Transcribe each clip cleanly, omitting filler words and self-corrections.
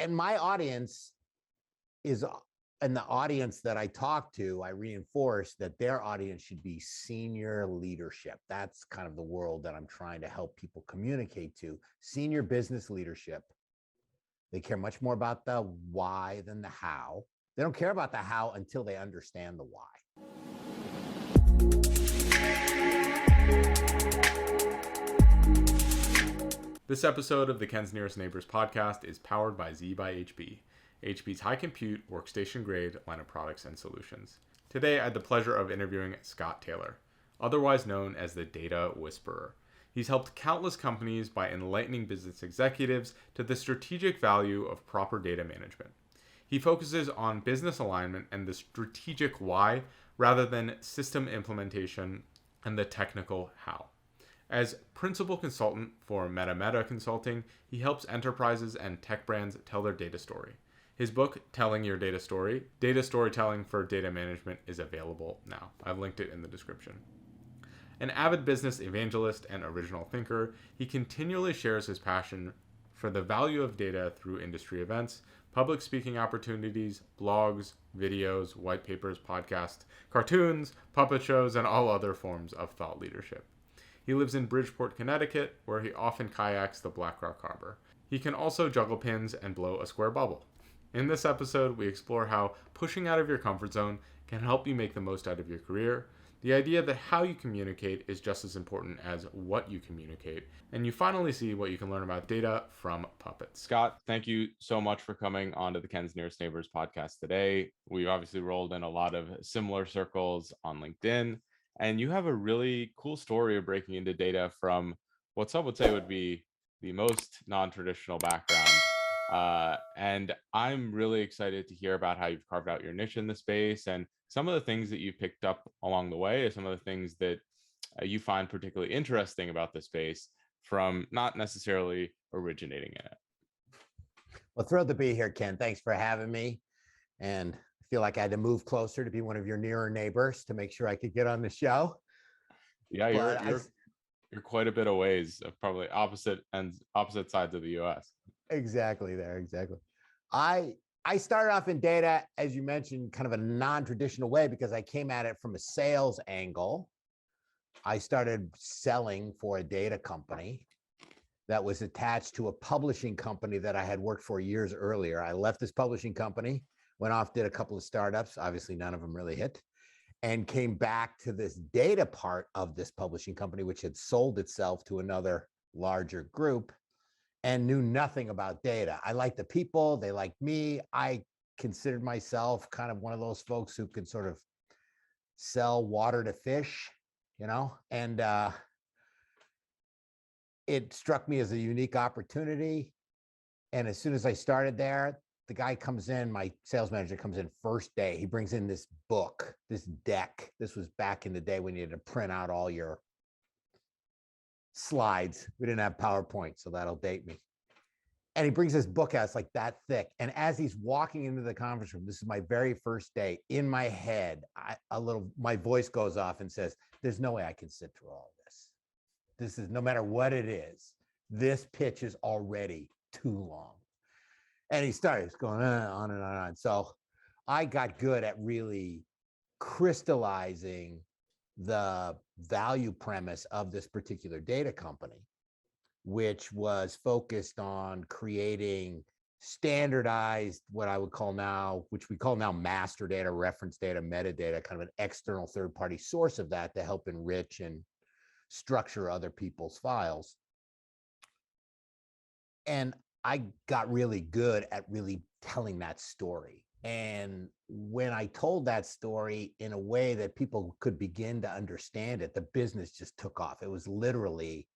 and my audience is, and the audience that I talk to, I reinforce that their audience should be senior leadership. That's kind of the world that I'm trying to help people communicate to. Senior business leadership. They care much more about the why than the how. They don't care about the how until they understand the why. This episode of the Ken's Nearest Neighbors podcast is powered by Z by HB, HB's high compute, workstation grade line of products and solutions. Today, I had the pleasure of interviewing Scott Taylor, otherwise known as the Data Whisperer. He's helped countless companies by enlightening business executives to the strategic value of proper data management. He focuses on business alignment and the strategic why rather than system implementation and the technical how. As principal consultant for MetaMeta Consulting, he helps enterprises and tech brands tell their data story. His book, Telling Your Data Story, Data Storytelling for Data Management, is available now. I've linked it in the description. An avid business evangelist and original thinker, he continually shares his passion for the value of data through industry events, public speaking opportunities, blogs, videos, white papers, podcasts, cartoons, puppet shows, and all other forms of thought leadership. He lives in Bridgeport, Connecticut, where he often kayaks the Black Rock Harbor. He can also juggle pins and blow a square bubble. In this episode, we explore how pushing out of your comfort zone can help you make the most out of your career, the idea that how you communicate is just as important as what you communicate, and you finally see what you can learn about data from puppets. Scott, thank you so much for coming on to the Ken's Nearest Neighbors podcast today. We've obviously rolled in a lot of similar circles on LinkedIn, and you have a really cool story of breaking into data from what some would say would be the most non-traditional background. And I'm really excited to hear about how you've carved out your niche in the space and some of the things that you've picked up along the way, or some of the things that you find particularly interesting about the space from not necessarily originating in it. Well, thrilled to be here, Ken. Thanks for having me. And I feel like I had to move closer to be one of your nearer neighbors to make sure I could get on the show. Yeah, you're quite a bit of ways, of probably opposite sides of the U.S. Exactly. I started off in data, as you mentioned, kind of a non-traditional way because I came at it from a sales angle. I started selling for a data company that was attached to a publishing company that I had worked for years earlier. I left this publishing company, went off, did a couple of startups. Obviously, none of them really hit, and came back to this data part of this publishing company, which had sold itself to another larger group, and knew nothing about data. I liked the people, they liked me. I considered myself kind of one of those folks who could sort of sell water to fish, and it struck me as a unique opportunity. And as soon as I started there, the guy comes in, my sales manager comes in first day. He brings in this book, this deck. This was back in the day when you had to print out all your slides. We didn't have PowerPoint, so that'll date me. And he brings this book out, it's like that thick. And as he's walking into the conference room, this is my very first day, in my head, my voice goes off and says, there's no way I can sit through all of this. This is, no matter what it is, this pitch is already too long. And he starts going on and on. So I got good at really crystallizing the value premise of this particular data company, which was focused on creating standardized, what I would call now, which we call now master data, reference data, metadata, kind of an external third-party source of that to help enrich and structure other people's files. And I got really good at really telling that story. And when I told that story in a way that people could begin to understand it, the business just took off. It was literally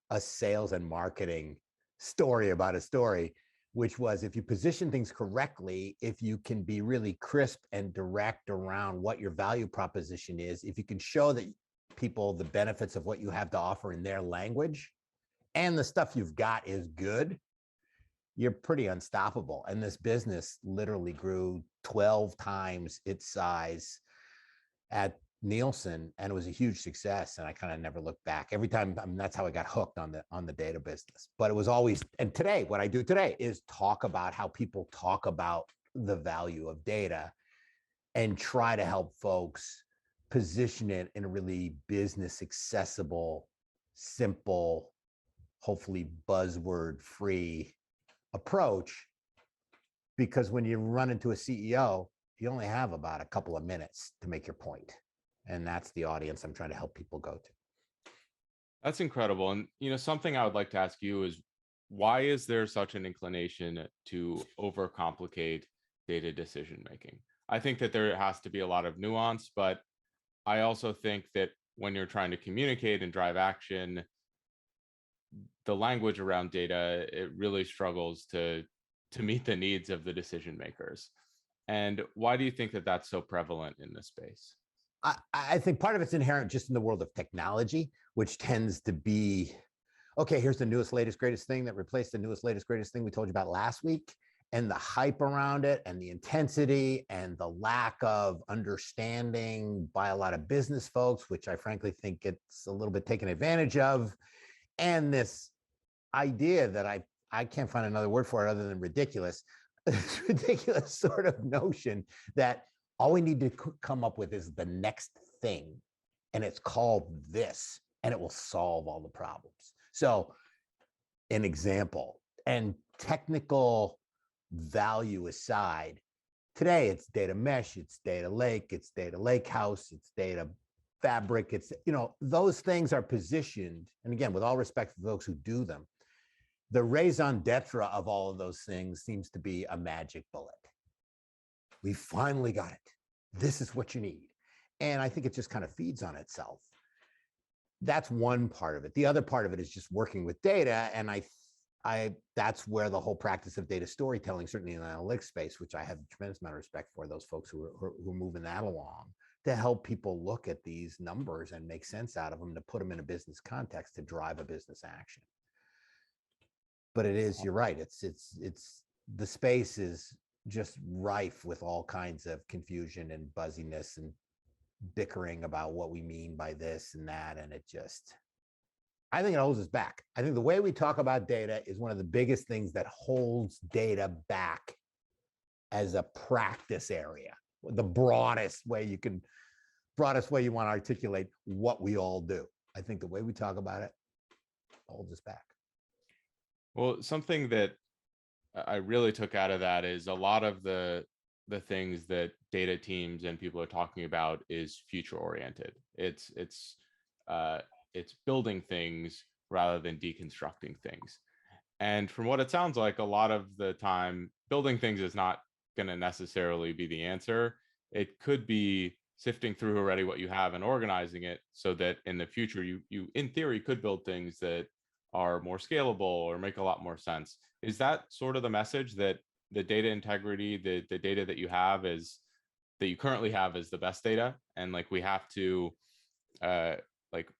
a sales and marketing story about a story, which was, if you position things correctly, if you can be really crisp and direct around what your value proposition is, if you can show that people the benefits of what you have to offer in their language, and the stuff you've got is good, you're pretty unstoppable. And this business literally grew 12 times its size at Nielsen, and it was a huge success. And I kind of never looked back. Every time, I mean, that's how I got hooked on the data business. But it was always, and today, what I do today is talk about how people talk about the value of data and try to help folks position it in a really business accessible, simple, hopefully buzzword free approach. Because when you run into a CEO, you only have about a couple of minutes to make your point. And that's the audience I'm trying to help people go to. That's incredible. And something I would like to ask you is, why is there such an inclination to overcomplicate data decision making? I think that there has to be a lot of nuance, but I also think that when you're trying to communicate and drive action, the language around data, it really struggles to meet the needs of the decision makers. And why do you think that that's so prevalent in this space? I think part of it's inherent just in the world of technology, which tends to be, okay, here's the newest, latest, greatest thing that replaced the newest, latest, greatest thing we told you about last week. And the hype around it and the intensity and the lack of understanding by a lot of business folks, which I frankly think it's a little bit taken advantage of. And this idea that I can't find another word for it other than ridiculous, this ridiculous sort of notion that all we need to come up with is the next thing, and it's called this, and it will solve all the problems. So an example, and technical value aside, today it's data mesh, it's data lake, it's data lake house, it's data fabric, it's, those things are positioned, and again, with all respect for folks who do them, the raison d'etre of all of those things seems to be a magic bullet. We finally got it. This is what you need. And I think it just kind of feeds on itself. That's one part of it. The other part of it is just working with data. And I that's where the whole practice of data storytelling, certainly in the analytics space, which I have a tremendous amount of respect for those folks who are moving that along, to help people look at these numbers and make sense out of them, to put them in a business context to drive a business action. But it is, you're right. It's the space is just rife with all kinds of confusion and buzziness and bickering about what we mean by this and that. And I think it holds us back. I think the way we talk about data is one of the biggest things that holds data back as a practice area. The broadest way you want to articulate what we all do. I think the way we talk about it holds us back. Well, something that I really took out of that is a lot of the things that data teams and people are talking about is future oriented. It's building things rather than deconstructing things. And from what it sounds like, a lot of the time, building things is not going to necessarily be the answer. It could be sifting through already what you have and organizing it so that in the future, you in theory could build things that are more scalable or make a lot more sense. Is that sort of the message, that the data integrity, the data that you currently have is the best data, and like we have to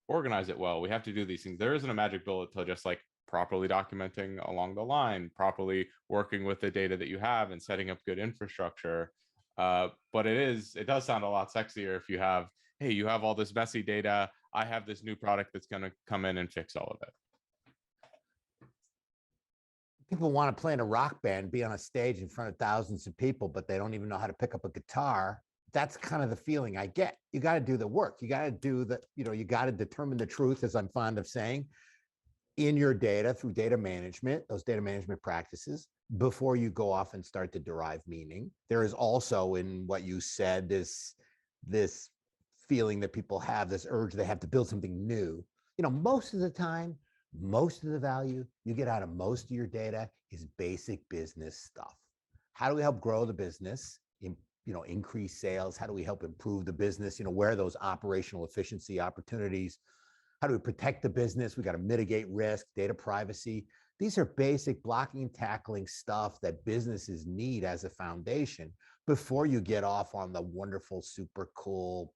organize it well? We have to do these things. There isn't a magic bullet to just like properly documenting along the line, properly working with the data that you have and setting up good infrastructure. But it does sound a lot sexier if you have all this messy data. I have this new product that's going to come in and fix all of it. People want to play in a rock band, be on a stage in front of thousands of people, but they don't even know how to pick up a guitar. That's kind of the feeling I get. You got to do the work. You got to do you got to determine the truth, as I'm fond of saying, in your data through data management, those data management practices, before you go off and start to derive meaning. There is also, in what you said, this feeling that people have, this urge they have to build something new. Most of the time, most of the value you get out of most of your data is basic business stuff. How do we help grow the business, increase sales? How do we help improve the business? Where are those operational efficiency opportunities? How do we protect the business? We got to mitigate risk, data privacy. These are basic blocking and tackling stuff that businesses need as a foundation before you get off on the wonderful, super cool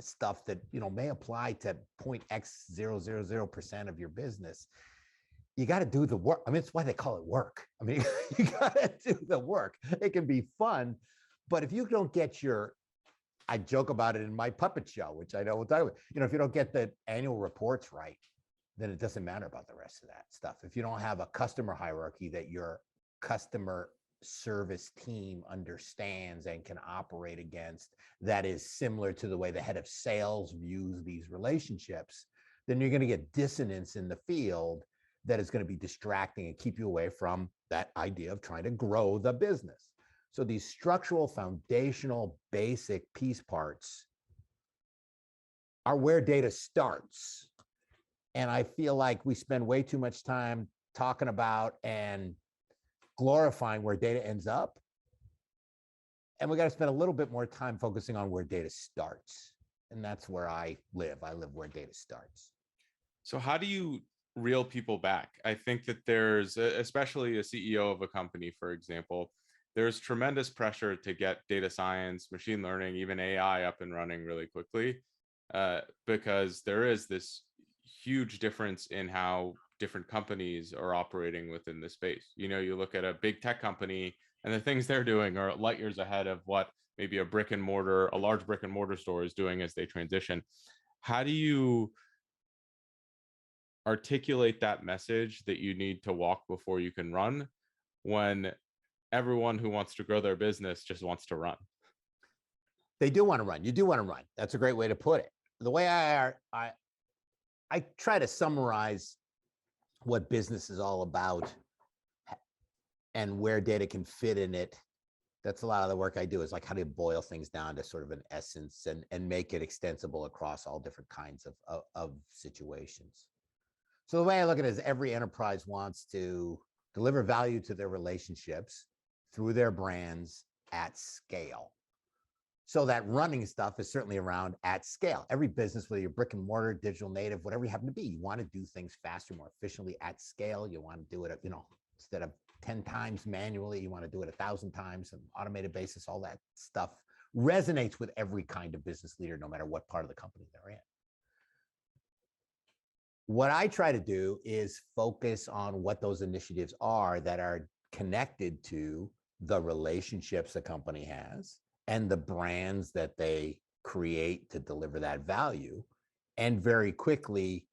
stuff that may apply to 0.x000% of your business. You got to do the work. I mean, it's why they call it work. I mean, you got to do the work. It can be fun, but if you don't get your I joke about it in my puppet show, which I know we'll talk about. If you don't get the annual reports right, then it doesn't matter about the rest of that stuff. If you don't have a customer hierarchy that your customer service team understands and can operate against, that is similar to the way the head of sales views these relationships, then you're going to get dissonance in the field that is going to be distracting and keep you away from that idea of trying to grow the business. So these structural, foundational, basic piece parts are where data starts. And I feel like we spend way too much time talking about and glorifying where data ends up. And we got to spend a little bit more time focusing on where data starts. And that's where I live. I live where data starts. So how do you reel people back? I think that there's, especially a CEO of a company, for example, there's tremendous pressure to get data science, machine learning, even AI up and running really quickly, because there is this huge difference in how different companies are operating within the space. You look at a big tech company and the things they're doing are light years ahead of what maybe a large brick and mortar store is doing as they transition. How do you articulate that message that you need to walk before you can run when everyone who wants to grow their business just wants to run? They do want to run. You do want to run. That's a great way to put it. The way I try to summarize what business is all about and where data can fit in it. That's a lot of the work I do, is like, how do you boil things down to sort of an essence and make it extensible across all different kinds of situations. So the way I look at it is every enterprise wants to deliver value to their relationships through their brands at scale. So that running stuff is certainly around at scale. Every business, whether you're brick and mortar, digital native, whatever you happen to be, you want to do things faster, more efficiently at scale. You want to do it, instead of 10 times manually, you want to do it 1,000 times on an automated basis. All that stuff resonates with every kind of business leader, no matter what part of the company they're in. What I try to do is focus on what those initiatives are that are connected to the relationships the company has and the brands that they create to deliver that value, and very quickly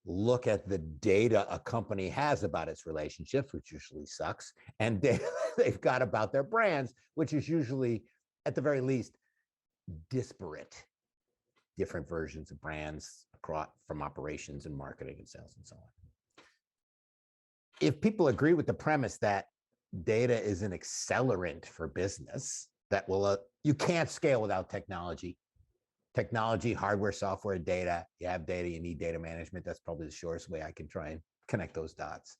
look at the data a company has about its relationships, which usually sucks, and data they've got about their brands, which is usually, at the very least, disparate, different versions of brands across from operations and marketing and sales and so on. If people agree with the premise that data is an accelerant for business, that will you can't scale without technology. Technology, hardware, software, data. You have data, you need data management. That's probably the shortest way I can try and connect those dots.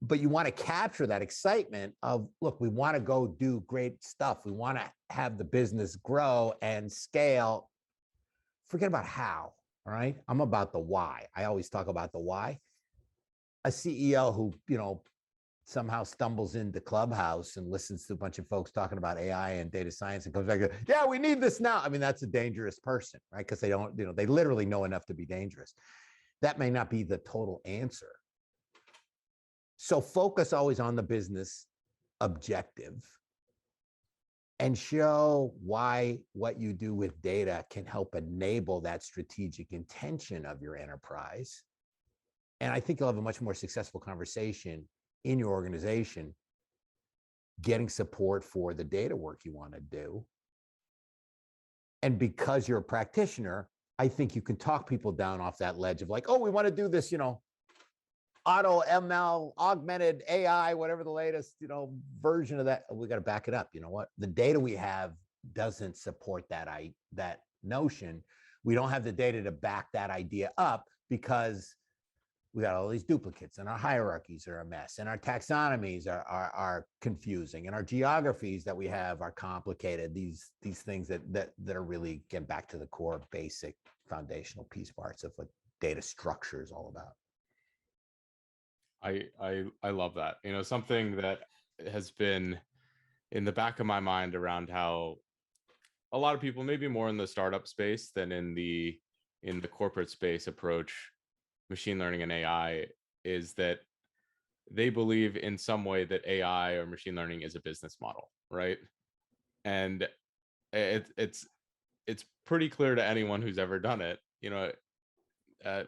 But you want to capture that excitement of, look, we want to go do great stuff. We want to have the business grow and scale. Forget about how, all right? I'm about the why. I always talk about the why. A CEO who, somehow stumbles into Clubhouse and listens to a bunch of folks talking about AI and data science and comes back and goes, yeah, we need this now. I mean, that's a dangerous person, right? Because they don't, they literally know enough to be dangerous. That may not be the total answer. So focus always on the business objective and show why what you do with data can help enable that strategic intention of your enterprise. And I think you'll have a much more successful conversation in your organization, getting support for the data work you want to do. And because you're a practitioner, I think you can talk people down off that ledge of like, oh, we want to do this, auto ML, augmented AI, whatever the latest, version of that. We got to back it up. You know what? The data we have doesn't support that notion. We don't have the data to back that idea up because we got all these duplicates, and our hierarchies are a mess, and our taxonomies are confusing, and our geographies that we have are complicated. These things that are really get back to the core, basic, foundational piece parts of what data structure is all about. I love that. Something that has been in the back of my mind around how a lot of people, maybe more in the startup space than in the corporate space, approach machine learning and AI, is that they believe in some way that AI or machine learning is a business model, right? And it's pretty clear to anyone who's ever done it.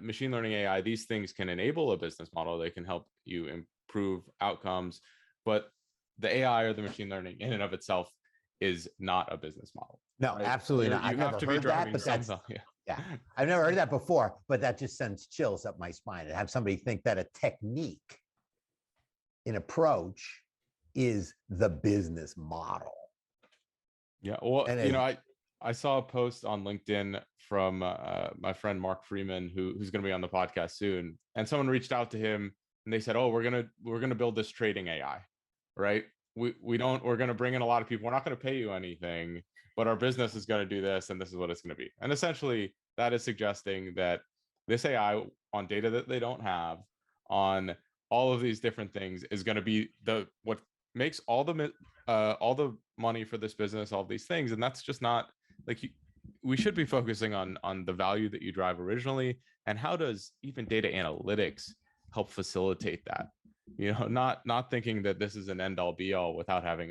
Machine learning AI, these things can enable a business model. They can help you improve outcomes, but the AI or the machine learning in and of itself is not a business model. No, right? absolutely not. You I've have never to be heard that, driving but some that's value. yeah. I've never heard that before, but that just sends chills up my spine. To have somebody think that a technique, an approach, is the business model. Yeah. Well, And I saw a post on LinkedIn from my friend Mark Freeman, who's going to be on the podcast soon, and someone reached out to him and they said, "Oh, we're gonna build this trading AI, right? We're going to bring in a lot of people. We're not going to pay you anything, but our business is going to do this, and this is what it's going to be." And essentially, that is suggesting that this AI on data that they don't have, on all of these different things, is going to be what makes all the money for this business, all these things. And that's just not like we should be focusing on the value that you drive originally, and how does even data analytics help facilitate that. Not thinking that this is an end all be all without having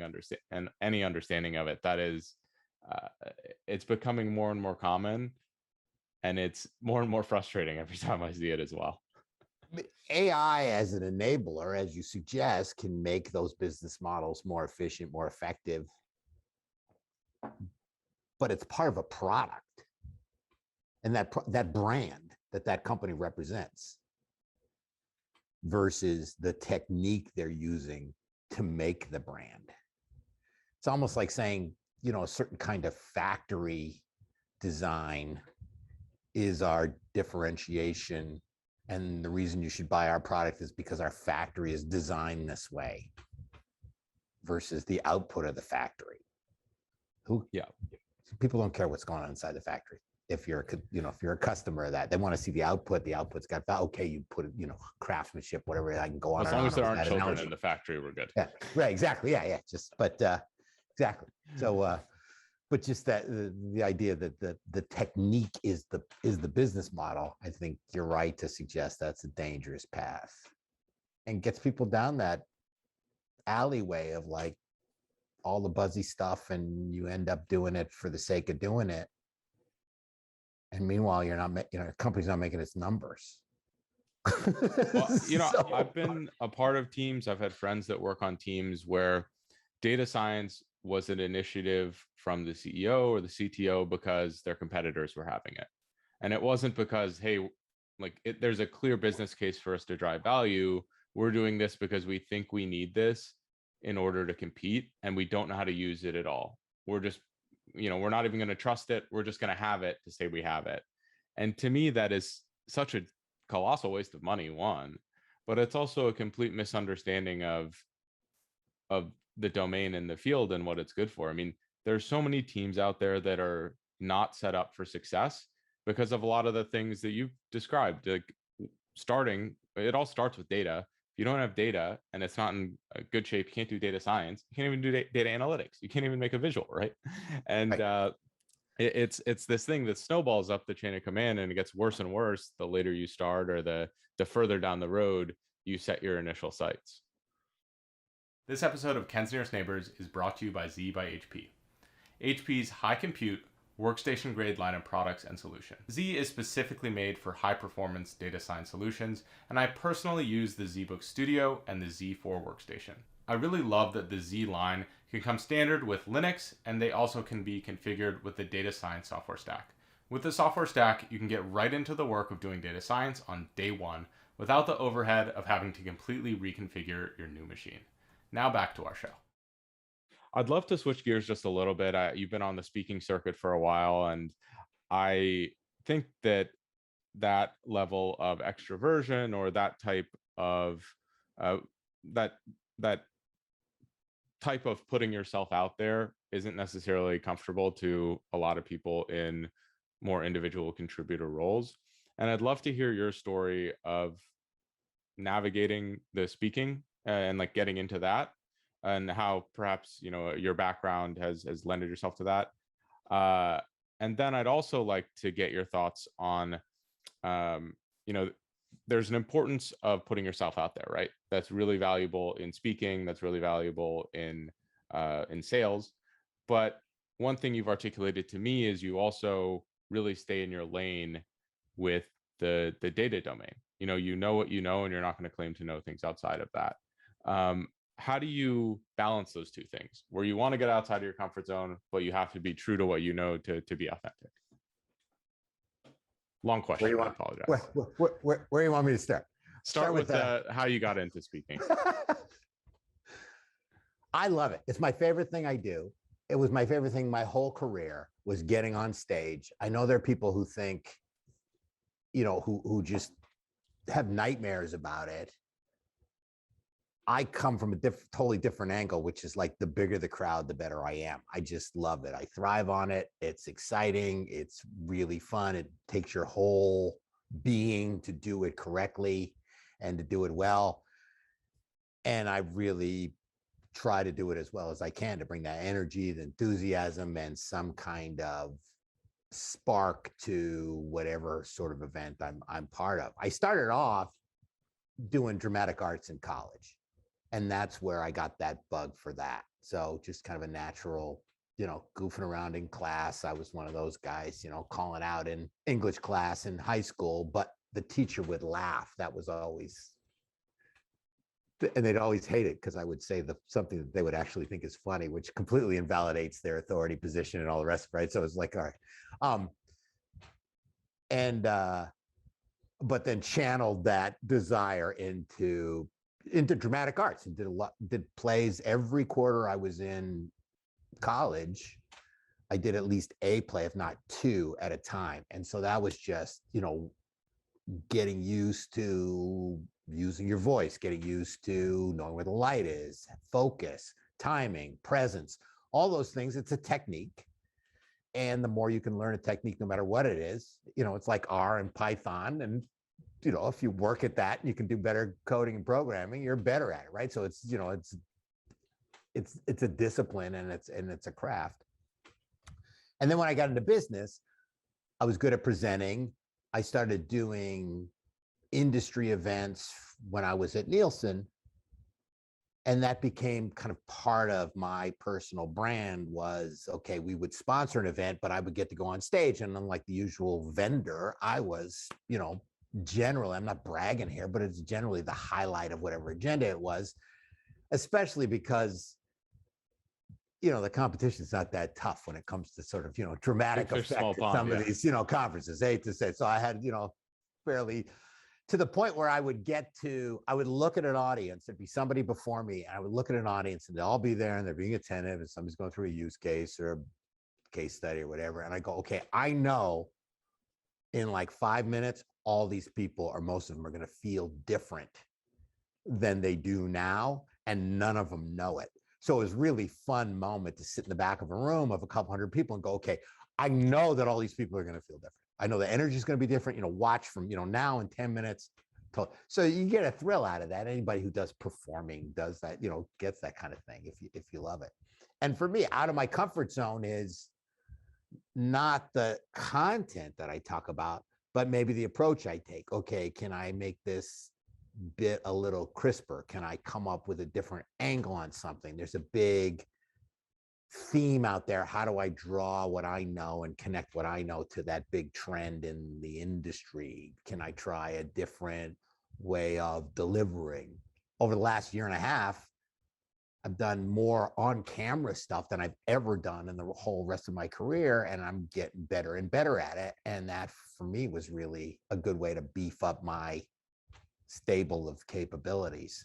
any understanding of it. That is it's becoming more and more common, and it's more and more frustrating every time I see it as well. AI as an enabler, as you suggest, can make those business models more efficient, more effective, but it's part of a product, and that brand that company represents versus the technique they're using to make the brand. It's almost like saying, a certain kind of factory design is our differentiation, and the reason you should buy our product is because our factory is designed this way, versus the output of the factory. People don't care what's going on inside the factory. If you're a customer of that, they want to see the output. The output's got okay, you put it, craftsmanship, whatever. I can go on. As long as there aren't children in the factory, we're good. Yeah, right, exactly. Yeah. Exactly. So, but just that the idea that the technique is the business model, I think you're right to suggest that's a dangerous path, and gets people down that alleyway of like all the buzzy stuff, and you end up doing it for the sake of doing it. And meanwhile, you're not, company's not making its numbers. Well, I've been a part of teams. I've had friends that work on teams where data science was an initiative from the CEO or the CTO because their competitors were having it. And it wasn't because, hey, there's a clear business case for us to drive value. We're doing this because we think we need this in order to compete, and we don't know how to use it at all. We're just, we're not even going to trust it. We're just going to have it to say we have it. And to me, that is such a colossal waste of money, one, but it's also a complete misunderstanding of the domain and the field and what it's good for. I mean, there's so many teams out there that are not set up for success because of a lot of the things that you've described. It all starts with data. If you don't have data and it's not in a good shape, you can't do data science. You can't even do data analytics. You can't even make a visual, right? And right. It's this thing that snowballs up the chain of command, and it gets worse and worse the later you start, or the further down the road you set your initial sights. This episode of Ken's Nearest Neighbors is brought to you by Z by HP. HP's high compute, workstation grade line of products and solutions. Z is specifically made for high performance data science solutions, and I personally use the ZBook Studio and the Z4 workstation. I really love that the Z line can come standard with Linux, and they also can be configured with the data science software stack. With the software stack, you can get right into the work of doing data science on day one without the overhead of having to completely reconfigure your new machine. Now back to our show. I'd love to switch gears just a little bit. You've been on the speaking circuit for a while, and I think that level of extroversion, or that type of that type of putting yourself out there, isn't necessarily comfortable to a lot of people in more individual contributor roles. And I'd love to hear your story of navigating the speaking and getting into that, and how perhaps your background has lended yourself to that. And then I'd also like to get your thoughts on there's an importance of putting yourself out there, right? That's really valuable in speaking. That's really valuable in sales. But one thing you've articulated to me is you also really stay in your lane with the data domain. You know what you know, and you're not going to claim to know things outside of that. How do you balance those two things, where you want to get outside of your comfort zone, but you have to be true to what you know to be authentic? Long question. I apologize. Where do you want me to start? Start with how you got into speaking. I love it. It's my favorite thing I do. It was my favorite thing my whole career, was getting on stage. I know there are people who think, who just have nightmares about it. I come from a totally different angle, which is like, the bigger the crowd, the better I am. I just love it. I thrive on it. It's exciting. It's really fun. It takes your whole being to do it correctly and to do it well. And I really try to do it as well as I can, to bring that energy, the enthusiasm, and some kind of spark to whatever sort of event I'm part of. I started off doing dramatic arts in college, and that's where I got that bug for that. So just kind of a natural, goofing around in class. I was one of those guys, calling out in English class in high school, but the teacher would laugh. That was always, and they'd always hate it because I would say something that they would actually think is funny, which completely invalidates their authority position and all the rest of it, right? So it's like, all right. But then channeled that desire into dramatic arts, and did plays every quarter I was in college. I did at least a play, if not two at a time. And so that was just, getting used to using your voice, getting used to knowing where the light is, focus, timing, presence, all those things. It's a technique. And the more you can learn a technique, no matter what it is, it's like R and Python. And, if you work at that and you can do better coding and programming, you're better at it, right? So it's, it's a discipline, and it's a craft. And then when I got into business, I was good at presenting. I started doing industry events when I was at Nielsen, and that became kind of part of my personal brand. Was, okay, we would sponsor an event, but I would get to go on stage, and unlike the usual vendor, I was, generally, I'm not bragging here, but it's generally the highlight of whatever agenda it was, especially because the competition's not that tough when it comes to sort of, dramatic effect at some of these, conferences, hate to say. So I had, fairly, to the point where I would look at an audience, there'd be somebody before me, and I would look at an audience, and they'll all be there, and they're being attentive, and somebody's going through a use case or a case study or whatever. And I go, okay, I know in like 5 minutes, all these people, or most of them, are going to feel different than they do now, and none of them know it. So it was really fun moment to sit in the back of a room of a couple hundred people and go, okay, I know that all these people are going to feel different. I know the energy is going to be different, watch from, now in 10 minutes. So you get a thrill out of that. Anybody who does performing does that, gets that kind of thing if you love it. And for me, out of my comfort zone is not the content that I talk about, but maybe the approach I take. Okay, can I make this bit a little crisper? Can I come up with a different angle on something? There's a big theme out there. How do I draw what I know and connect what I know to that big trend in the industry? Can I try a different way of delivering? Over the last year and a half, I've done more on-camera stuff than I've ever done in the whole rest of my career, and I'm getting better and better at it. And that, for me, was really a good way to beef up my stable of capabilities.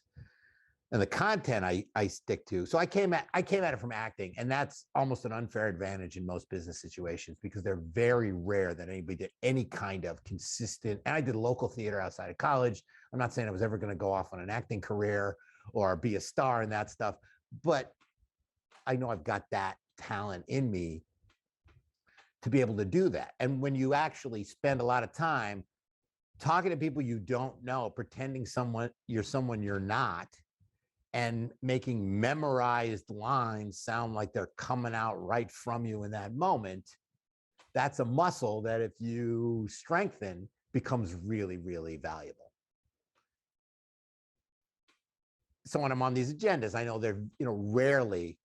And the content I stick to. So I came at it from acting, and that's almost an unfair advantage in most business situations, because they're very rare that anybody did any kind of consistent. And I did local theater outside of college. I'm not saying I was ever going to go off on an acting career or be a star in that stuff, but I know I've got that talent in me to be able to do that. And when you actually spend a lot of time talking to people you don't know, pretending you're someone you're not, and making memorized lines sound like they're coming out right from you in that moment, that's a muscle that, if you strengthen, becomes really, really valuable. So when I'm on these agendas, I know they're, rarely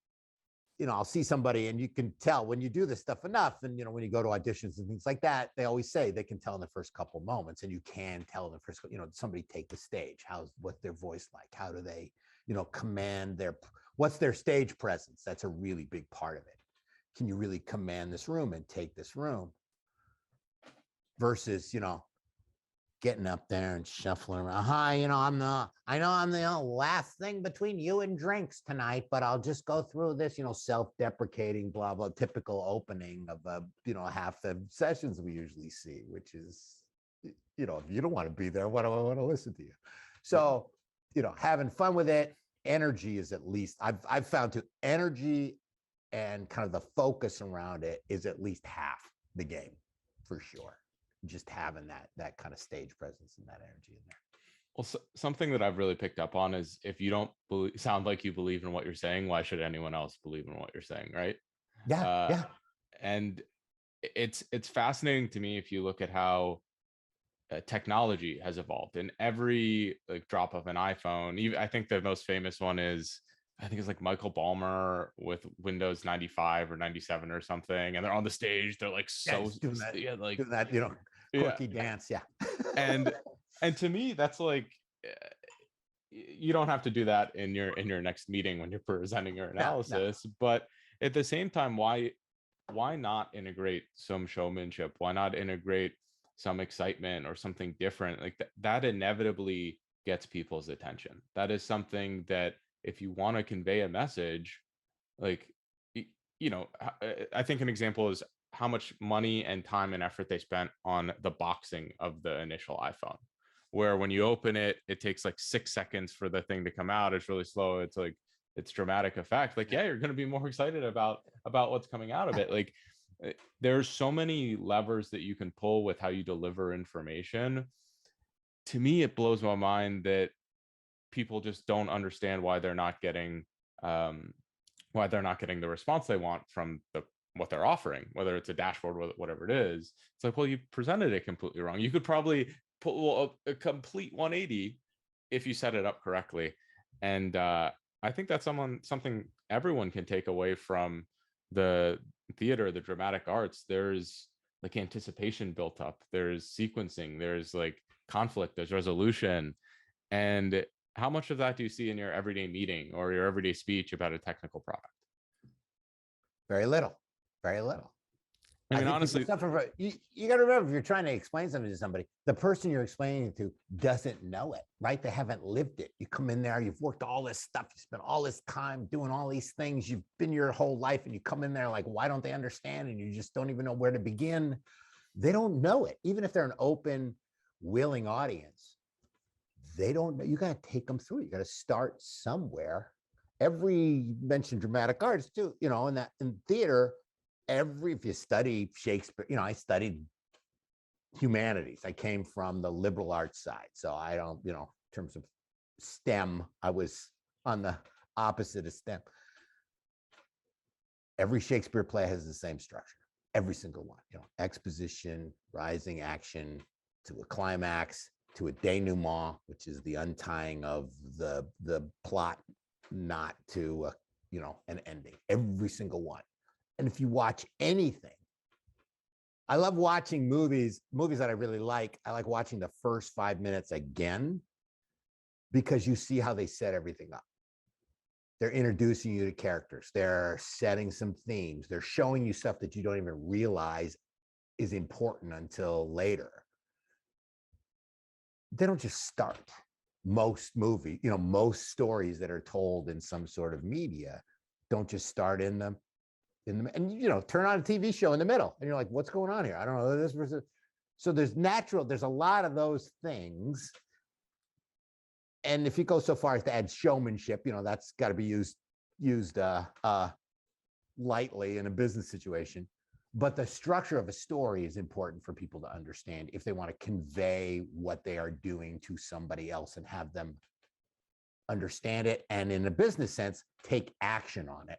I'll see somebody and you can tell when you do this stuff enough. And, when you go to auditions and things like that, they always say they can tell in the first couple moments, and you can tell in the first, somebody take the stage. What's their voice like? How do they, command what's their stage presence? That's a really big part of it. Can you really command this room and take this room versus, getting up there and shuffling around. Hi, I know I'm the last thing between you and drinks tonight, but I'll just go through this, self-deprecating, blah, blah, typical opening of, half the sessions we usually see, which is, if you don't want to be there, why do I want to listen to you? So, having fun with it. Energy is at least, I've found to energy and kind of the focus around it is at least half the game for sure. Just having that kind of stage presence and that energy in there. Well, something that I've really picked up on is if you don't sound like you believe in what you're saying, why should anyone else believe in what you're saying, right? Yeah. And it's fascinating to me if you look at how technology has evolved in every drop of an iPhone. Even I think the most famous one is, I think it's like Michael Ballmer with Windows 95 or 97 or something, and they're on the stage. They're like doing that, quirky dance. Yeah. and to me, that's like, you don't have to do that in your next meeting when you're presenting your analysis. No. But at the same time, why not integrate some showmanship? Why not integrate some excitement or something different? Like that inevitably gets people's attention. That is something that, if you want to convey a message, I think an example is how much money and time and effort they spent on the boxing of the initial iPhone, where when you open it, it takes like 6 seconds for the thing to come out. It's really slow. It's like, it's dramatic effect. Like, yeah, you're going to be more excited about what's coming out of it. Like, there's so many levers that you can pull with how you deliver information. To me, it blows my mind that people just don't understand why they're not getting the response they want from what they're offering, whether it's a dashboard, whatever it is. It's like, well, you presented it completely wrong. You could probably pull a complete 180 if you set it up correctly. And I think that's something everyone can take away from the theater, the dramatic arts. There's like anticipation built up. There's sequencing. There's like conflict. There's resolution. And how much of that do you see in your everyday meeting or your everyday speech about a technical product? Very little. I mean, honestly, you got to remember, if you're trying to explain something to somebody, the person you're explaining it to doesn't know it, right? They haven't lived it. You come in there, you've worked all this stuff, you spent all this time doing all these things, you've been your whole life, and you come in there like, why don't they understand? And you just don't even know where to begin. They don't know it. Even if they're an open, willing audience, they don't know. You got to take them through it. You got to start somewhere. You mentioned dramatic arts too, in theater, if you study Shakespeare, I studied humanities. I came from the liberal arts side. So I don't, in terms of STEM, I was on the opposite of STEM. Every Shakespeare play has the same structure. Every single one, exposition, rising action to a climax, to a denouement, which is the untying of the plot, not to an ending. Every single one. And if you watch anything, I love watching movies that I really like. I like watching the first 5 minutes again, because you see how they set everything up. They're introducing you to characters. They're setting some themes. They're showing you stuff that you don't even realize is important until later. They don't just start. Most movies, most stories that are told in some sort of media don't just start in the and turn on a TV show in the middle and you're like, what's going on here? I don't know this person. So there's a lot of those things. And if you go so far as to add showmanship, that's got to be used lightly in a business situation. But the structure of a story is important for people to understand if they want to convey what they are doing to somebody else and have them understand it. And in a business sense, take action on it.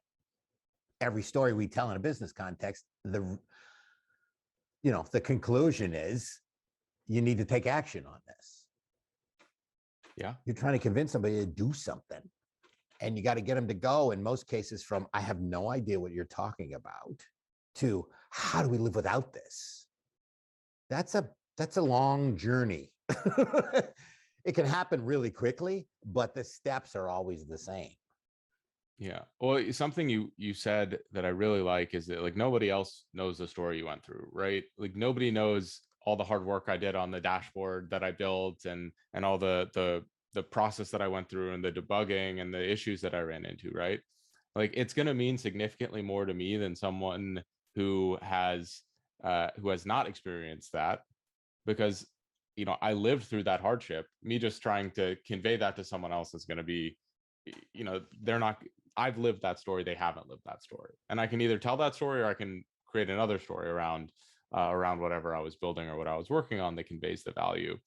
Every story we tell in a business context, the conclusion is you need to take action on this. Yeah. You're trying to convince somebody to do something. And you got to get them to go, in most cases, from I have no idea what you're talking about to how do we live without this? That's a long journey. It can happen really quickly, but the steps are always the same. Yeah. Well, something you said that I really like is that like nobody else knows the story you went through, right? Like nobody knows all the hard work I did on the dashboard that I built and all the process that I went through and the debugging and the issues that I ran into, right? Like it's going to mean significantly more to me than someone who has not experienced that, because I lived through that hardship. Me just trying to convey that to someone else is going to be, they're not. I've lived that story, they haven't lived that story, and I can either tell that story or I can create another story around whatever I was building or what I was working on that conveys the value.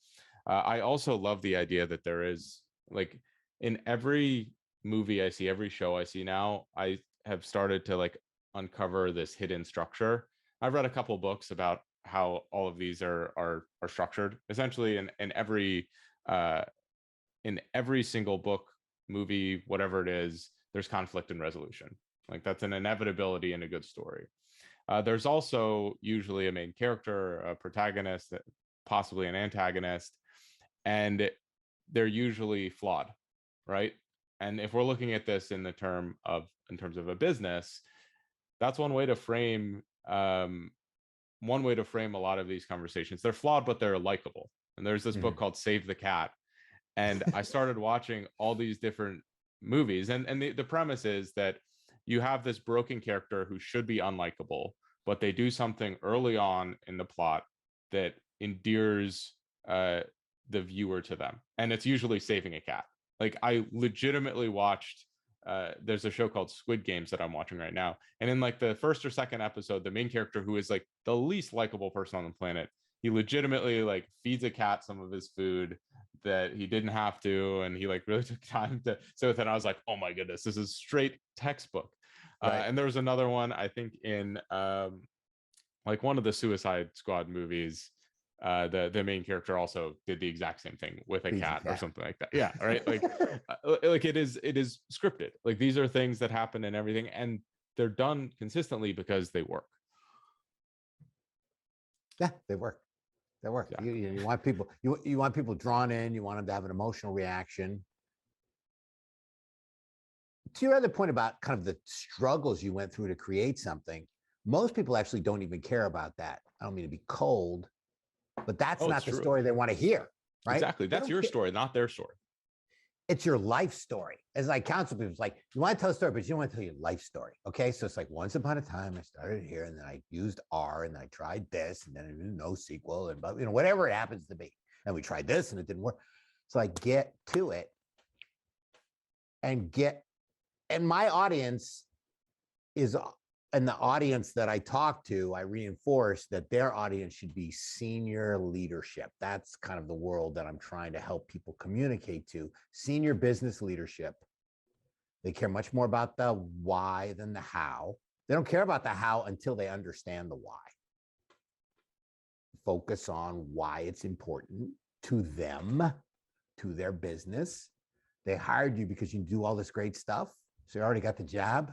I also love the idea that there is, like, in every movie I see, every show I see now, I have started to like uncover this hidden structure. I've read a couple books about how all of these are structured. Essentially, in every single book, movie, whatever it is, there's conflict and resolution. Like that's an inevitability in a good story. There's also usually a main character, a protagonist, possibly an antagonist, and they're usually flawed, right? And if we're looking at this in terms of a business, that's one way to frame a lot of these conversations. They're flawed, but they're likable. And there's this book called Save the Cat, and I started watching all these different movies, and the premise is that you have this broken character who should be unlikable, but they do something early on in the plot that endears the viewer to them, and it's usually saving a cat. Like I legitimately watched there's a show called Squid Games that I'm watching right now, and in like the first or second episode, the main character, who is like the least likable person on the planet, he legitimately like feeds a cat some of his food that he didn't have to, and he like really took time to sit with it. And I was like, oh my goodness, this is straight textbook. Right. And there was another one, I think in like one of the Suicide Squad movies, the main character also did the exact same thing with a cat or something like that. Yeah, right. Like like it is scripted. Like these are things that happen and everything, and they're done consistently because they work. Yeah, they work. They work. Exactly. You want people, you want people drawn in. You want them to have an emotional reaction. To your other point about kind of the struggles you went through to create something, most people actually don't even care about that. I don't mean to be cold, but that's not the story they want to hear, right? Exactly. That's your story, not their story. It's your life story. As I counsel people, it's like, you want to tell a story, but you don't want to tell your life story. Okay. So it's like, once upon a time, I started here, and then I used R, and then I tried this, and then I did NoSQL, and whatever it happens to be. And we tried this and it didn't work. So I get to it and my audience is, and the audience that I talk to, I reinforce that their audience should be senior leadership. That's kind of the world that I'm trying to help people communicate to. Senior business leadership. They care much more about the why than the how. They don't care about the how until they understand the why. Focus on why it's important to them, to their business. They hired you because you do all this great stuff, so you already got the job.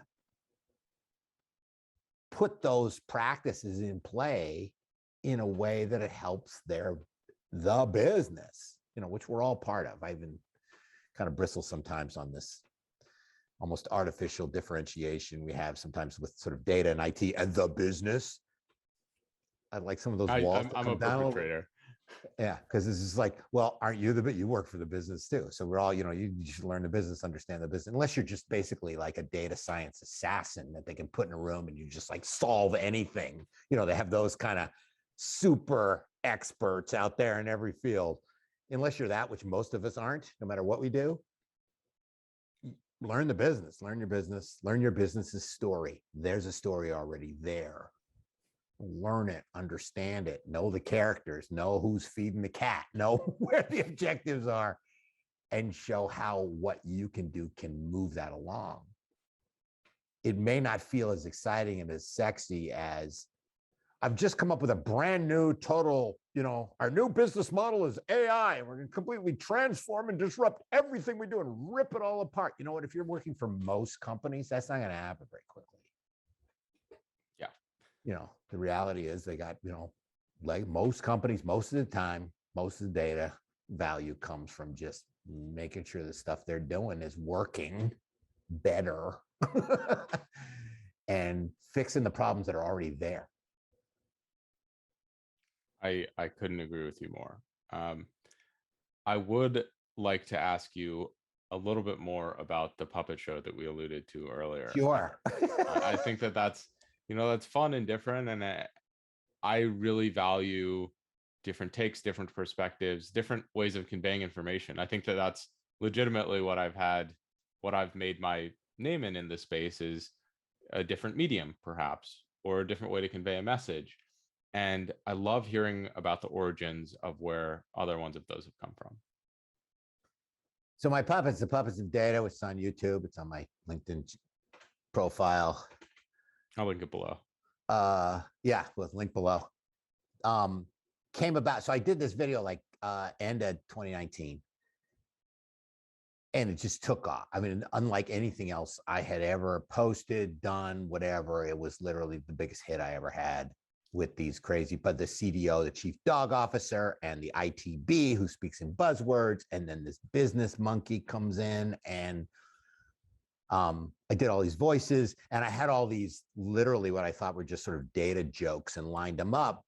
Put those practices in play in a way that it helps the business, which we're all part of. I even kind of bristle sometimes on this almost artificial differentiation we have sometimes with sort of data and IT and the business. I'd like some of those walls to come down. I'm a perpetrator. Yeah, because this is like, well, aren't you you work for the business too? So we're all, you should learn the business, understand the business, unless you're just basically like a data science assassin that they can put in a room and you just like solve anything. They have those kind of super experts out there in every field. Unless you're that, which most of us aren't, no matter what we do. Learn the business, learn your business's story. There's a story already there. Learn it, understand it, know the characters, know who's feeding the cat, know where the objectives are, and show how what you can do can move that along. It may not feel as exciting and as sexy as I've just come up with a brand new total, our new business model is AI, and we're going to completely transform and disrupt everything we do and rip it all apart. You know what? If you're working for most companies, that's not going to happen very quickly. Yeah. The reality is they got, like most companies, most of the time, most of the data value comes from just making sure the stuff they're doing is working better and fixing the problems that are already there. I couldn't agree with you more. I would like to ask you a little bit more about the puppet show that we alluded to earlier. Sure. I think that's fun and different, and I really value different takes, different perspectives, different ways of conveying information. I think that's legitimately what I've made my name in this space, is a different medium, perhaps, or a different way to convey a message. And I love hearing about the origins of where other ones of those have come from. So my puppets, the Puppets of Data, it's on YouTube. It's on my LinkedIn profile. I'll link it below. Yeah, with link below. Came about. So I did this video like end of 2019. And it just took off. I mean, unlike anything else I had ever posted, done, whatever, it was literally the biggest hit I ever had with these crazy, but the CDO, the chief dog officer, and the ITB who speaks in buzzwords. And then this business monkey comes in, and I did all these voices, and I had all these literally what I thought were just sort of data jokes and lined them up.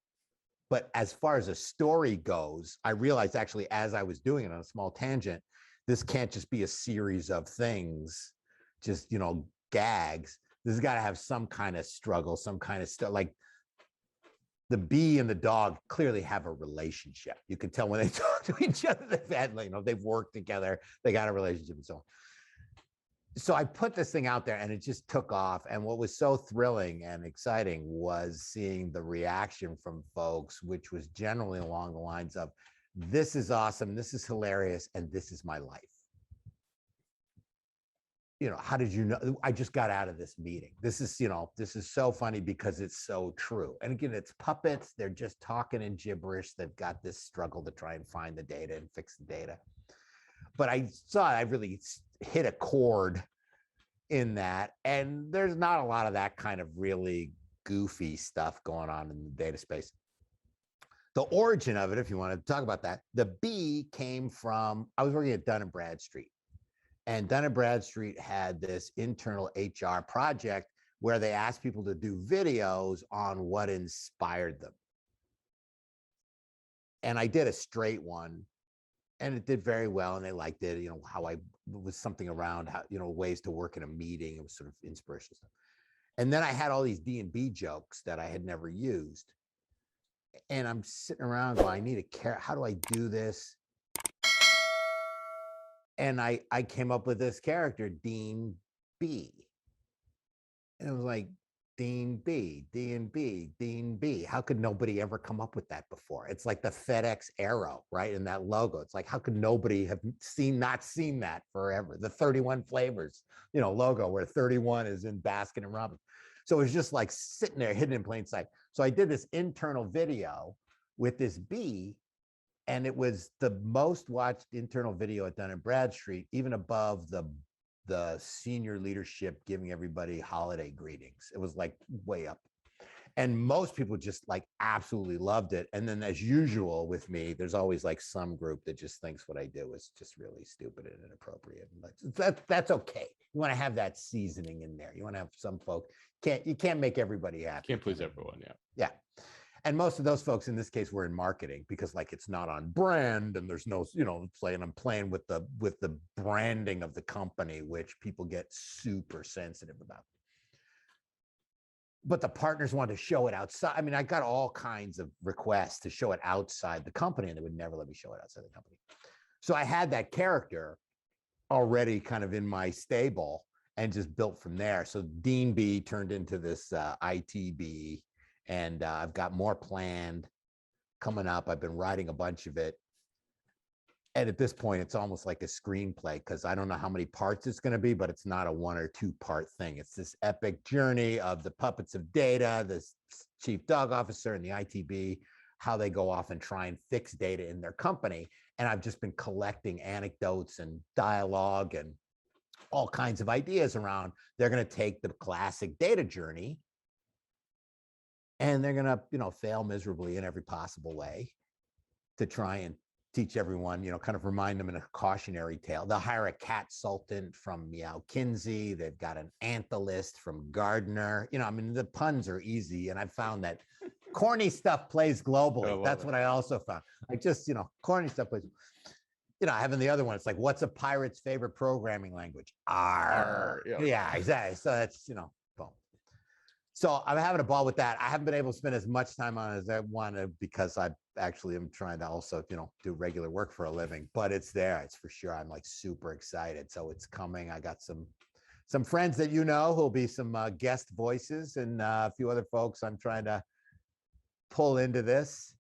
But as far as a story goes, I realized actually as I was doing it on a small tangent, this can't just be a series of things, just, gags. This has got to have some kind of struggle, some kind of stuff. Like the bee and the dog clearly have a relationship. You can tell when they talk to each other, they've had, they've worked together, they got a relationship and so on. So I put this thing out there and it just took off. And what was so thrilling and exciting was seeing the reaction from folks, which was generally along the lines of, this is awesome, this is hilarious, and this is my life. How did you know? I just got out of this meeting. This is so funny because it's so true. And again, it's puppets. They're just talking in gibberish. They've got this struggle to try and find the data and fix the data. But I saw I really hit a chord in that. And there's not a lot of that kind of really goofy stuff going on in the data space. The origin of it, if you want to talk about that, the B came from, I was working at Dun & Bradstreet. And Dun & Bradstreet had this internal HR project where they asked people to do videos on what inspired them. And I did a straight one, and it did very well, and they liked it. How I was something around how, ways to work in a meeting. It was sort of inspirational stuff. And then I had all these D&B jokes that I had never used. And I'm sitting around going, I need a character. How do I do this? And I came up with this character, Dean B. And it was like, Dean B, D&B, Dean B. How could nobody ever come up with that before? It's like the FedEx arrow, right? And that logo. It's like, how could nobody have not seen that forever? The 31 flavors, logo where 31 is in Baskin and Robbins. So it was just like sitting there hidden in plain sight. So I did this internal video with this bee, and it was the most watched internal video at Dun & Bradstreet, even above the senior leadership giving everybody holiday greetings. It was like way up. And most people just like absolutely loved it. And then as usual with me, there's always like some group that just thinks what I do is just really stupid and inappropriate. That's okay. You want to have that seasoning in there. You want to have some folk, you can't make everybody happy. Can't please everyone, yeah. Yeah. And most of those folks in this case were in marketing because like it's not on brand and there's no, I'm playing with the branding of the company, which people get super sensitive about. But the partners wanted to show it outside. I mean, I got all kinds of requests to show it outside the company, and they would never let me show it outside the company. So I had that character already kind of in my stable and just built from there. So Dean B turned into this ITB, and I've got more planned coming up. I've been writing a bunch of it. And at this point, it's almost like a screenplay because I don't know how many parts it's going to be, but it's not a 1 or 2 part thing. It's this epic journey of the puppets of data, this chief dog officer and the ITB, how they go off and try and fix data in their company. And I've just been collecting anecdotes and dialogue and all kinds of ideas around. They're going to take the classic data journey and they're going to, fail miserably in every possible way to try and teach everyone, kind of remind them in a cautionary tale. They'll hire a cat sultant from Meow Kinsey. They've got an antholist from Gardner. The puns are easy. And I've found that corny stuff plays globally. That's what I also found. Corny stuff plays. Having the other one, it's like, what's a pirate's favorite programming language? R. Yeah, exactly. So that's, boom. So I'm having a ball with that. I haven't been able to spend as much time on it as I want to because I actually am trying to also, do regular work for a living, but it's there. It's for sure. I'm like super excited. So it's coming. I got some friends that who'll be some guest voices and a few other folks I'm trying to pull into this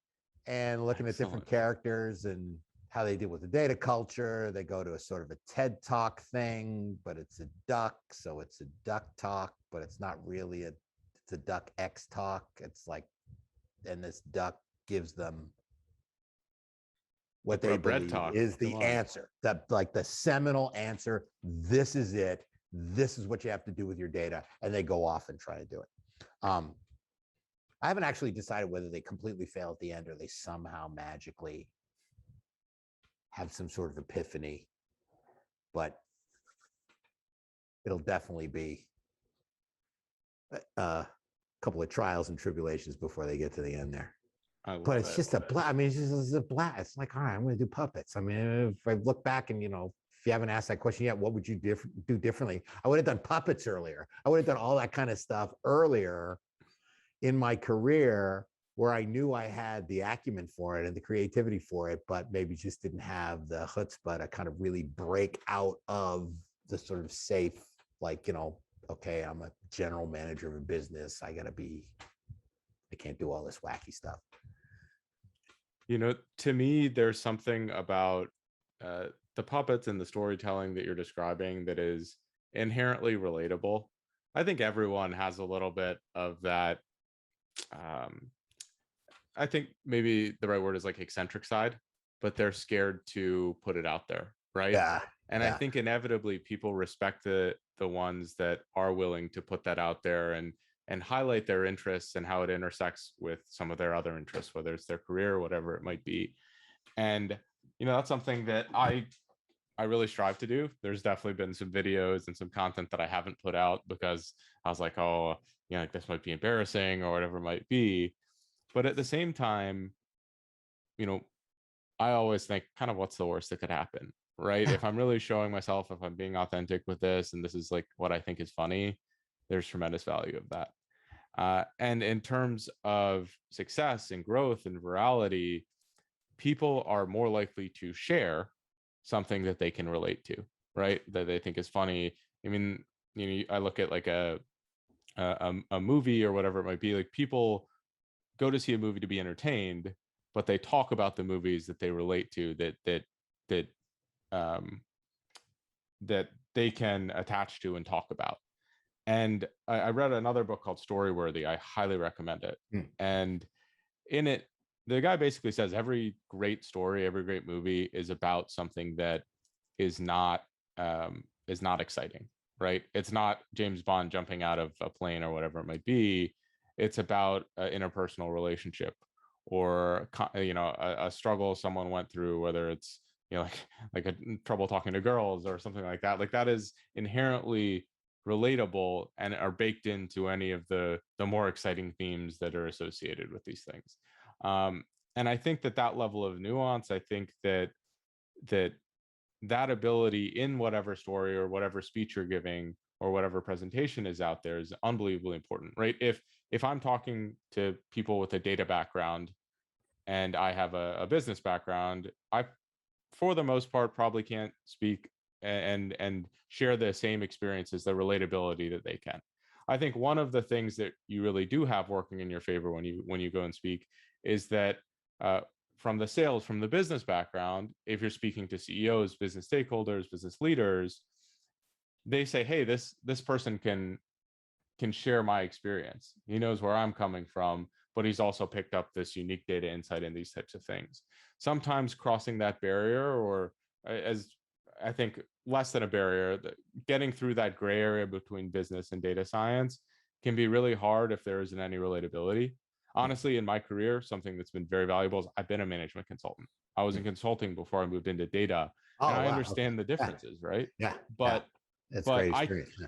and looking at different characters and how they deal with the data culture. They go to a sort of a TED Talk thing, but it's a duck. So it's a duck talk, but it's not really it's a duck X talk. It's like, and this duck gives them what they believe is the answer, that like the seminal answer. This is it. This is what you have to do with your data. And they go off and try to do it. I haven't actually decided whether they completely fail at the end or they somehow magically have some sort of epiphany, but it'll definitely be a couple of trials and tribulations before they get to the end there. But it's just a blast. It's just a blast. It's like, all right, I'm going to do puppets. If I look back and, if you haven't asked that question yet, what would you do differently? I would have done puppets earlier. I would have done all that kind of stuff earlier in my career where I knew I had the acumen for it and the creativity for it, but maybe just didn't have the chutzpah to kind of really break out of the sort of safe, like, okay, I'm a general manager of a business. I can't do all this wacky stuff. To me, there's something about the puppets and the storytelling that you're describing that is inherently relatable. I think everyone has a little bit of that. I think maybe the right word is like eccentric side, but they're scared to put it out there, right? Yeah. And I think inevitably people respect the ones that are willing to put that out there and highlight their interests and how it intersects with some of their other interests, whether it's their career or whatever it might be. And that's something that I really strive to do. There's definitely been some videos and some content that I haven't put out because I was like, oh, like this might be embarrassing or whatever it might be. But at the same time, I always think kind of what's the worst that could happen, right? If I'm really showing myself, if I'm being authentic with this, and this is like what I think is funny, there's tremendous value of that. And in terms of success and growth and virality, people are more likely to share something that they can relate to, right? That they think is funny. I look at like a movie or whatever it might be. Like people go to see a movie to be entertained, but they talk about the movies that they relate to, that they can attach to and talk about. And I read another book called Storyworthy. I highly recommend it. And in it, the guy basically says every great story, every great movie is about something that is not exciting, right? It's not James Bond jumping out of a plane or whatever it might be. It's about an interpersonal relationship or a struggle someone went through, whether it's like a trouble talking to girls or something like that. Like that is inherently relatable and are baked into any of the more exciting themes that are associated with these things. And I think that level of nuance, I think that ability in whatever story or whatever speech you're giving or whatever presentation is out there is unbelievably important, right? If I'm talking to people with a data background and I have a business background, I, for the most part, probably can't speak and share the same experiences, the relatability that they can. I think one of the things that you really do have working in your favor when you go and speak is that from the sales, from the business background, if you're speaking to CEOs, business stakeholders, business leaders, they say, hey, this person can share my experience. He knows where I'm coming from, but he's also picked up this unique data insight in these types of things. Sometimes crossing that barrier, or as I think less than a barrier, getting through that gray area between business and data science can be really hard if there isn't any relatability. Honestly, in my career, something that's been very valuable is I've been a management consultant. I was in consulting before I moved into data, and Oh, I wow. Okay. understand the Yeah. differences, right? Yeah. Yeah. But That's but great I experience. Yeah.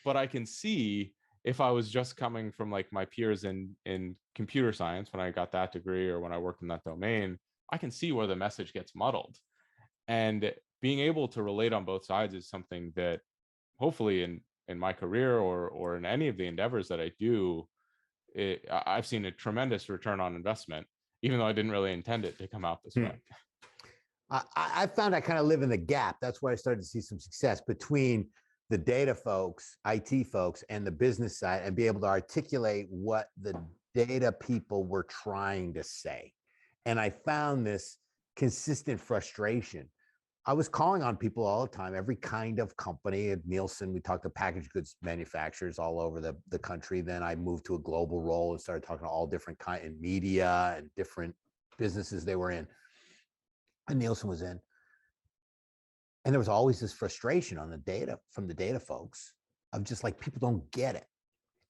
but I can see, if I was just coming from like my peers in computer science when I got that degree, or when I worked in that domain, I can see where the message gets muddled. And being able to relate on both sides is something that hopefully in my career, or in any of the endeavors that I do, I've seen a tremendous return on investment, even though I didn't really intend it to come out this way. I found I kind of live in the gap. That's where I started to see some success between the data folks, IT folks, and the business side, and be able to articulate what the data people were trying to say. And I found this consistent frustration. I was calling on people all the time, every kind of company. At Nielsen, we talked to packaged goods manufacturers all over the country. Then I moved to a global role and started talking to all different kinds in media and different businesses they were in. And Nielsen was in. And there was always this frustration on the data from the data folks of just like, people don't get it.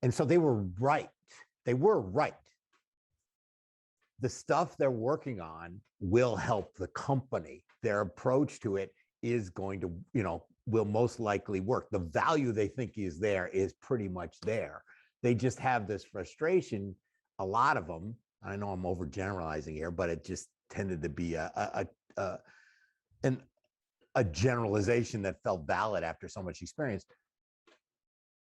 And so they were right. They were right. The stuff they're working on will help the company. Their approach to it is going to, will most likely work. The value they think is there is pretty much there. They just have this frustration. A lot of them, I know I'm overgeneralizing here, but it just tended to be a generalization that felt valid after so much experience.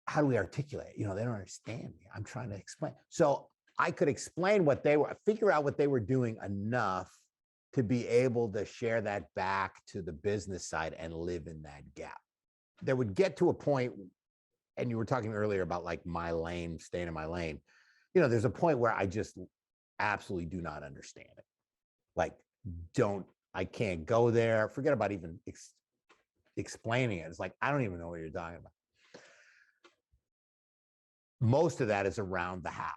How do we articulate? They don't understand me. I'm trying to explain. So I could explain what they were, figure out what they were doing enough to be able to share that back to the business side and live in that gap. There would get to a point, and you were talking earlier about like my lane, staying in my lane. There's a point where I just absolutely do not understand it. Like, I can't go there. Forget about even explaining it. It's like, I don't even know what you're talking about. Most of that is around the how.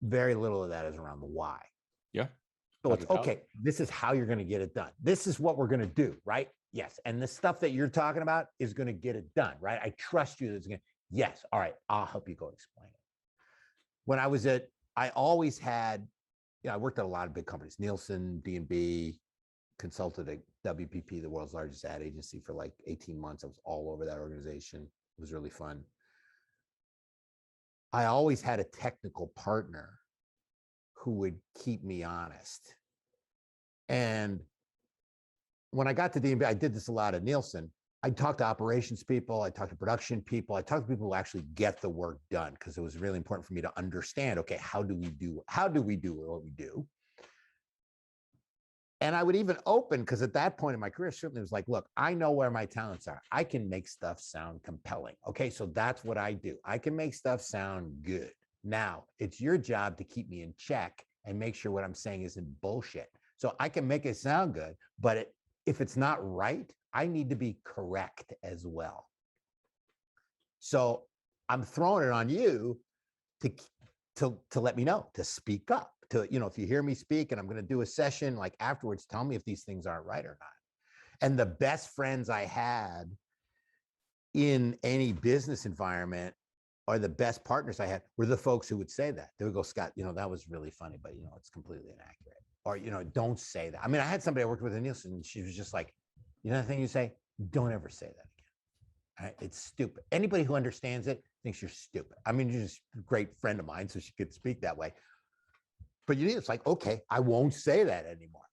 Very little of that is around the why. Yeah. So it's okay. This is how you're going to get it done. This is what we're going to do, right? Yes. And the stuff that you're talking about is going to get it done, right? I trust you. That's going to, yes. All right. I'll help you go explain it. When I always had, I worked at a lot of big companies, Nielsen, D&B, consulted at WPP, the world's largest ad agency, for like 18 months. I was all over that organization. It was really fun. I always had a technical partner who would keep me honest. And when I got to D&B, I did this a lot at Nielsen. I talked to operations people, I talked to production people, I talked to people who actually get the work done, because it was really important for me to understand, okay, how do we do what we do? And I would even open, because at that point in my career, certainly it was like, look, I know where my talents are. I can make stuff sound compelling. Okay, so that's what I do. I can make stuff sound good. Now, it's your job to keep me in check and make sure what I'm saying isn't bullshit. So I can make it sound good, but if it's not right, I need to be correct as well. So I'm throwing it on you to let me know, to speak up, to, if you hear me speak and I'm going to do a session, like afterwards, tell me if these things aren't right or not. And the best friends I had in any business environment, or the best partners I had, were the folks who would say that. They would go, Scott, that was really funny, but it's completely inaccurate. Or, don't say that. I mean, I had somebody I worked with in Nielsen, and she was just like, the thing you say, don't ever say that again. All right? It's stupid. Anybody who understands it thinks you're stupid. I mean, you're just a great friend of mine, so she could speak that way. But it's like, okay, I won't say that anymore.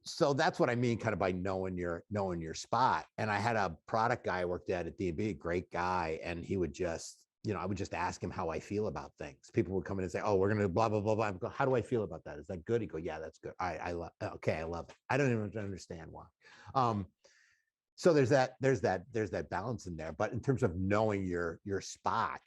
So that's what I mean, kind of by knowing your spot. And I had a product guy I worked at D&B, a great guy, and he would just, I would just ask him how I feel about things. People would come in and say, oh, we're gonna blah blah blah blah. I go, how do I feel about that? Is that good? He'd go, yeah, that's good. I love. Okay, I love it. I don't even understand why. So there's that balance in there. But in terms of knowing your spot,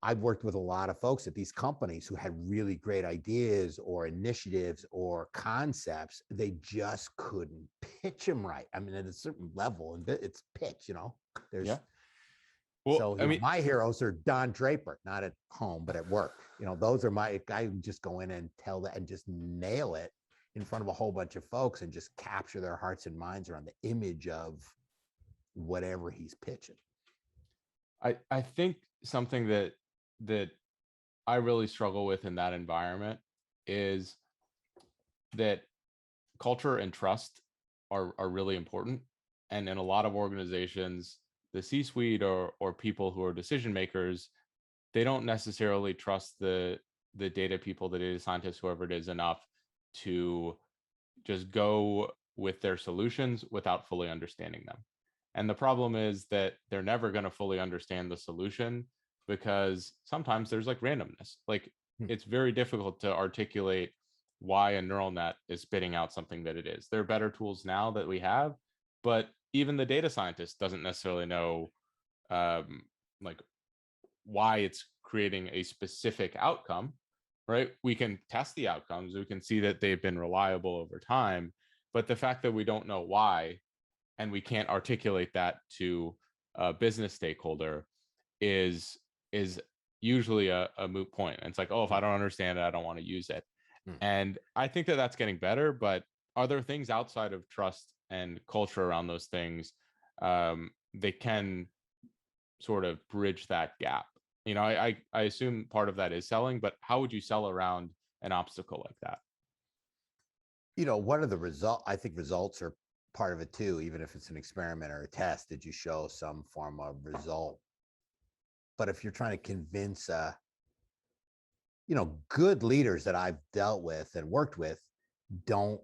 I've worked with a lot of folks at these companies who had really great ideas or initiatives or concepts. They just couldn't pitch them right. I mean, at a certain level, and it's pitch, there's, Yeah. Well, so my heroes are Don Draper, not at home, but at work. Those are I just go in and tell that and just nail it in front of a whole bunch of folks and just capture their hearts and minds around the image of whatever he's pitching. I think something that I really struggle with in that environment is that culture and trust are really important. And in a lot of organizations, the C-suite or people who are decision makers, they don't necessarily trust the data people, the data scientists, whoever it is, enough to just go with their solutions without fully understanding them. And the problem is that they're never going to fully understand the solution because sometimes there's like randomness. Like it's very difficult to articulate why a neural net is spitting out something that it is. There are better tools now that we have, but even the data scientist doesn't necessarily know like why it's creating a specific outcome, right? We can test the outcomes. We can see that they've been reliable over time, but the fact that we don't know why and we can't articulate that to a business stakeholder is usually a moot point. And it's like, oh, if I don't understand it, I don't want to use it. And I think that that's getting better, but are there things outside of trust and culture around those things they can sort of bridge that gap? I assume part of that is selling, but how would you sell around an obstacle like that? What are the results? I think results are part of it too, even if it's an experiment or a test. Did you show some form of result? But if you're trying to convince good leaders that I've dealt with and worked with don't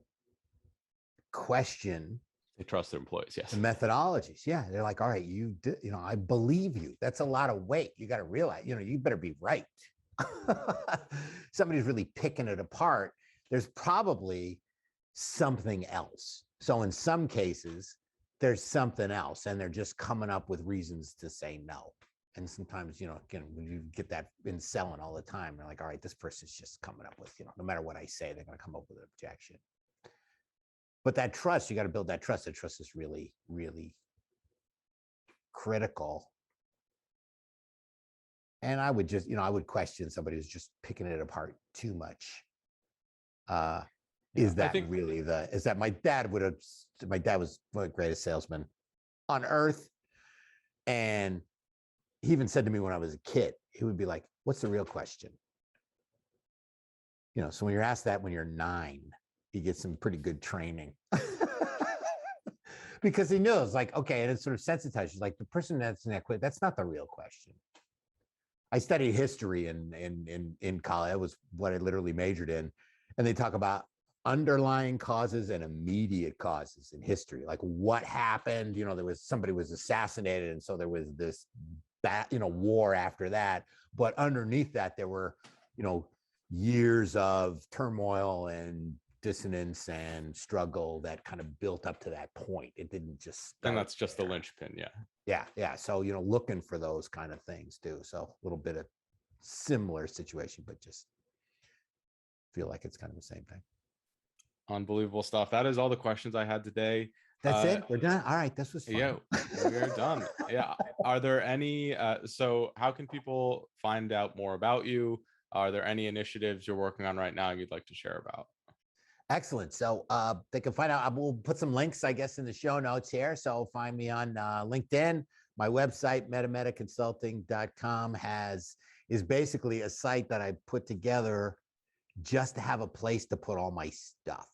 question. They trust their employees. Yes. The methodologies. Yeah. They're like, all right, I believe you. That's a lot of weight. You got to realize, you better be right. Somebody's really picking it apart. There's probably something else. So in some cases, there's something else, and they're just coming up with reasons to say no. And sometimes, again, when you get that in selling all the time, they're like, all right, this person's just coming up with, no matter what I say, they're going to come up with an objection. But that trust, you got to build that trust. That trust is really, really critical. And I would just, I would question somebody who's just picking it apart too much. Is that really is that my dad was one of the greatest salesmen on earth. And he even said to me when I was a kid, he would be like, what's the real question? So when you're asked that when you're 9, you get some pretty good training. Because he knows, like, okay, and it sort of sensitizes you, like the person that's in that quit, that's not the real question. I studied history in college. That was what I literally majored in. And they talk about underlying causes and immediate causes in history. Like what happened, somebody was assassinated. And so there was this war after that. But underneath that, there were, years of turmoil and dissonance and struggle that kind of built up to that point. It didn't just start. And that's just the linchpin. Yeah. So, looking for those kind of things too. So a little bit of similar situation, but just feel like it's kind of the same thing. Unbelievable stuff. That is all the questions I had today. That's it. We're done. All right. This was fun. Yeah, we're done. Yeah. Are there any, so how can people find out more about you? Are there any initiatives you're working on right now you'd like to share about? Excellent. So they can find out. We'll put some links, I guess, in the show notes here. So find me on LinkedIn. My website, MetaMetaConsulting.com, is basically a site that I put together just to have a place to put all my stuff.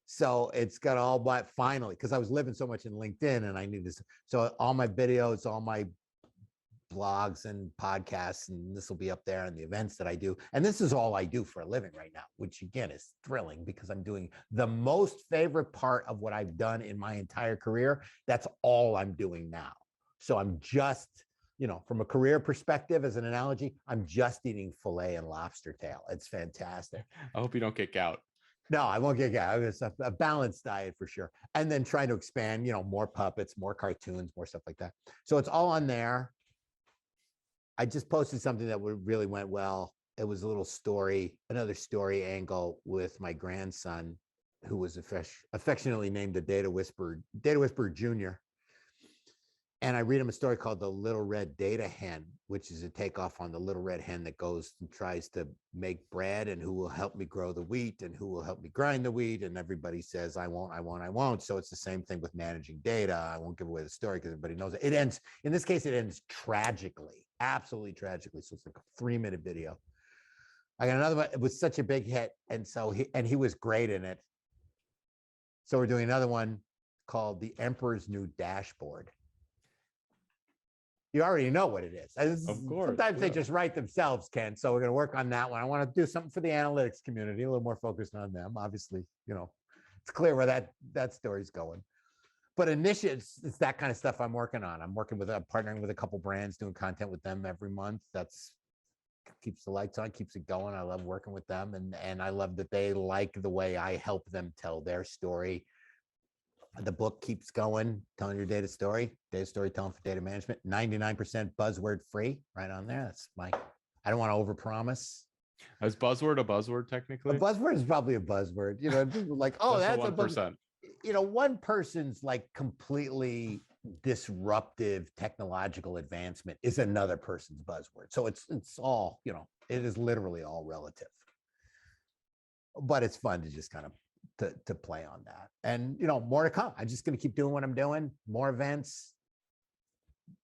So it's got all my, finally, because I was living so much in LinkedIn and I need this. So all my videos, all my blogs and podcasts, and this will be up there, and the events that I do. And this is all I do for a living right now, which again is thrilling because I'm doing the most favorite part of what I've done in my entire career. That's all I'm doing now. So I'm just, from a career perspective, as an analogy, I'm just eating filet and lobster tail. It's fantastic. I hope you don't kick out. No, I won't get out. It's a balanced diet for sure. And then trying to expand, more puppets, more cartoons, more stuff like that. So it's all on there. I just posted something that really went well. It was a little story, another story angle with my grandson, who was affectionately named the Data Whisperer Junior. And I read him a story called The Little Red Data Hen, which is a takeoff on the little red hen that goes and tries to make bread, and who will help me grow the wheat, and who will help me grind the wheat. And everybody says, I won't, I won't, I won't. So it's the same thing with managing data. I won't give away the story because everybody knows it. It ends, in this case, it ends tragically, absolutely tragically. So it's like a 3-minute video. I got another one. It was such a big hit. And so he was great in it. So we're doing another one called The Emperor's New Dashboard. You already know what it is. Of course. Sometimes they just write themselves, Ken. So we're going to work on that one. I want to do something for the analytics community, a little more focused on them. Obviously, it's clear where that story's going. But initially, it's that kind of stuff I'm working on. I'm partnering with a couple brands, doing content with them every month. That's keeps the lights on, keeps it going. I love working with them, and I love that they like the way I help them tell their story. The book keeps going, telling your data storytelling for data management, 99% buzzword free, right on there. That's I don't want to overpromise. Is buzzword a buzzword technically? A buzzword is probably a buzzword. People like, oh, that's a 1%. One person's like completely disruptive technological advancement is another person's buzzword. So it's all, it is literally all relative. But it's fun to just kind of to play on that. And, more to come. I'm just going to keep doing what I'm doing, more events,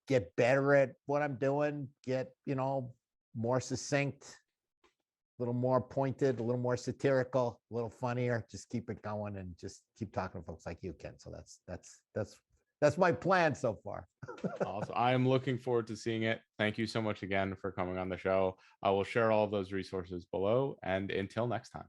get better at what I'm doing, get, more succinct, a little more pointed, a little more satirical, a little funnier, just keep it going and just keep talking to folks like you, Ken. So that's my plan so far. Awesome. I am looking forward to seeing it. Thank you so much again for coming on the show. I will share all of those resources below, and until next time.